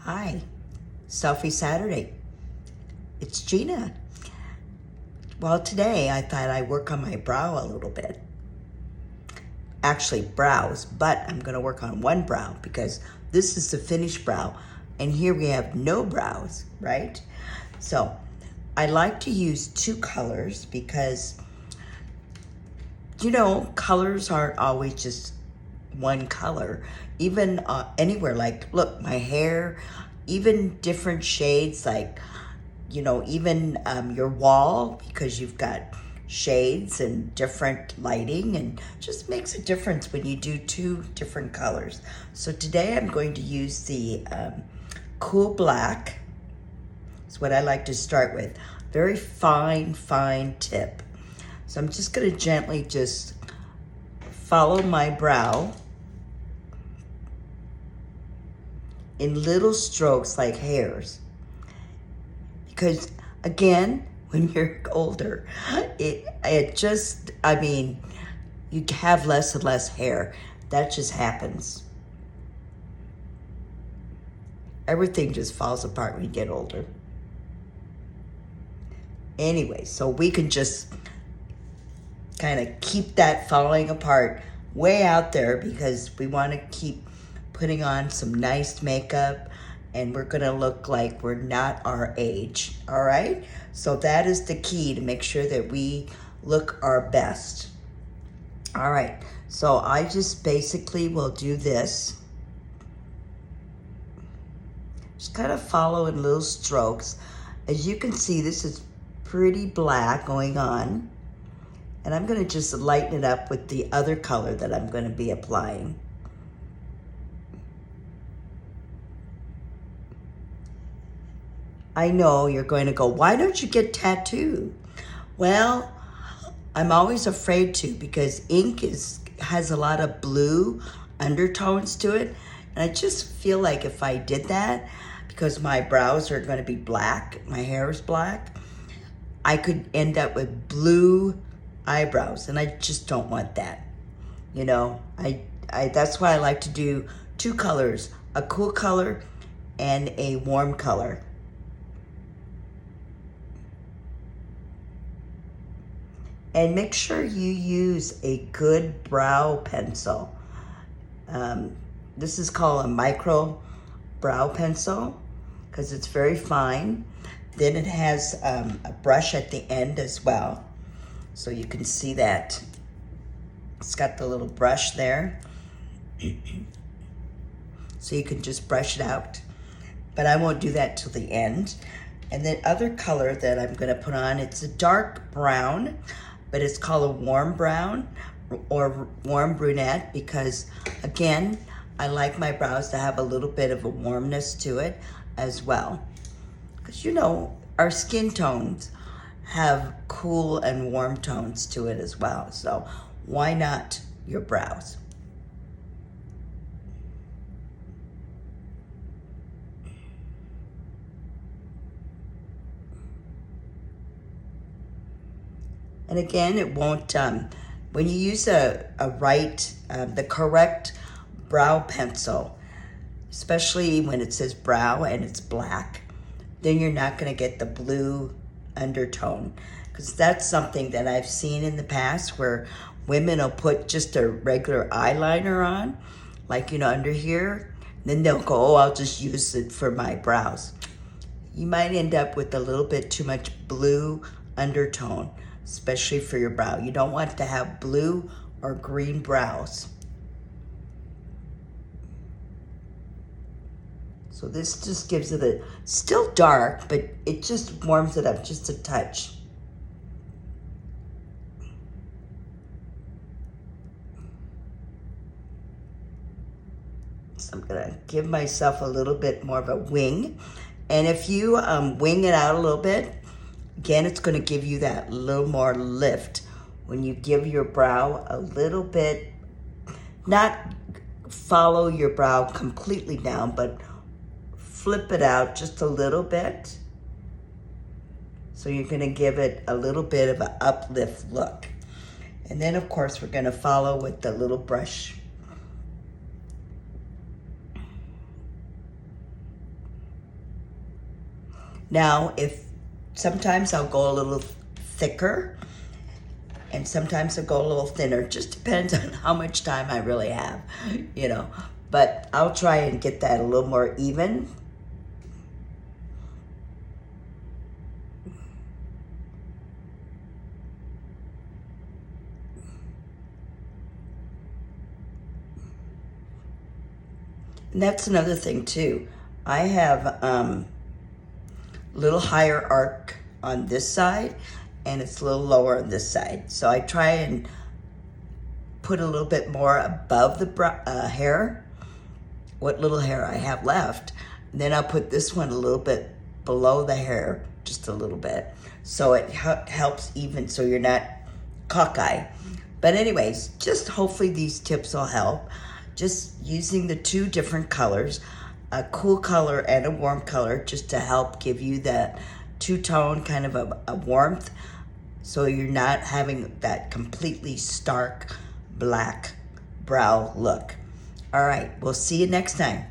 Hi, Selfie Saturday. It's Gina. Well, today I thought I'd work on my brow a little bit. Actually, brows, but I'm going to work on one brow because this is the finished brow, and here we have no brows, right? So I like to use two colors because, colors aren't always just one color. Even anywhere, like, look, my hair, even different shades, like, even your wall, because you've got shades and different lighting, and just makes a difference when you do two different colors. So today I'm going to use the cool black. It's what I like to start with. Very fine tip. So I'm just going to gently just follow my brow in little strokes like hairs. Because again, when you're older, it just, you have less and less hair. That just happens. Everything just falls apart when you get older. Anyway, so we can just kind of keep that falling apart way out there because we want to keep putting on some nice makeup, and we're gonna look like we're not our age, all right? So that is the key, to make sure that we look our best. All right, so I just basically will do this. Just kind of follow in little strokes. As you can see, this is pretty black going on, and I'm gonna just lighten it up with the other color that I'm gonna be applying. I know you're going to go, why don't you get tattooed? Well, I'm always afraid to, because ink has a lot of blue undertones to it. And I just feel like if I did that, because my brows are going to be black, my hair is black, I could end up with blue eyebrows, and I just don't want that. That's why I like to do two colors, a cool color and a warm color. And make sure you use a good brow pencil. This is called a microbrow pencil because it's very fine. Then it has a brush at the end as well. So you can see that. It's got the little brush there. So you can just brush it out. But I won't do that till the end. And the other color that I'm gonna put on, it's a dark brown, but it's called a warm brown or warm brunette because, again, I like my brows to have a little bit of a warmness to it as well. Because our skin tones have cool and warm tones to it as well. So why not your brows? And again, it won't, when you use the correct brow pencil, especially when it says brow and it's black, then you're not gonna get the blue undertone. Because that's something that I've seen in the past where women will put just a regular eyeliner on, like, under here, then they'll go, oh, I'll just use it for my brows. You might end up with a little bit too much blue undertone, especially for your brow. You don't want to have blue or green brows. So this just gives it still dark, but it just warms it up just a touch. So I'm gonna give myself a little bit more of a wing. And if you wing it out a little bit, again, it's going to give you that little more lift when you give your brow a little bit, not follow your brow completely down, but flip it out just a little bit. So you're going to give it a little bit of an uplift look. And then, of course, we're going to follow with the little brush. Now, if sometimes I'll go a little thicker and sometimes I'll go a little thinner. Just depends on how much time I really have, you know. But I'll try and get that a little more even. And that's another thing too. I have a little higher arc on this side and it's a little lower on this side. So I try and put a little bit more above the hair, what little hair I have left. And then I'll put this one a little bit below the hair, just a little bit. So it helps even so you're not cockeye. But anyways, just hopefully these tips will help. Just using the two different colors, a cool color and a warm color, just to help give you that two-tone kind of a warmth, so you're not having that completely stark black brow look. All right, we'll see you next time.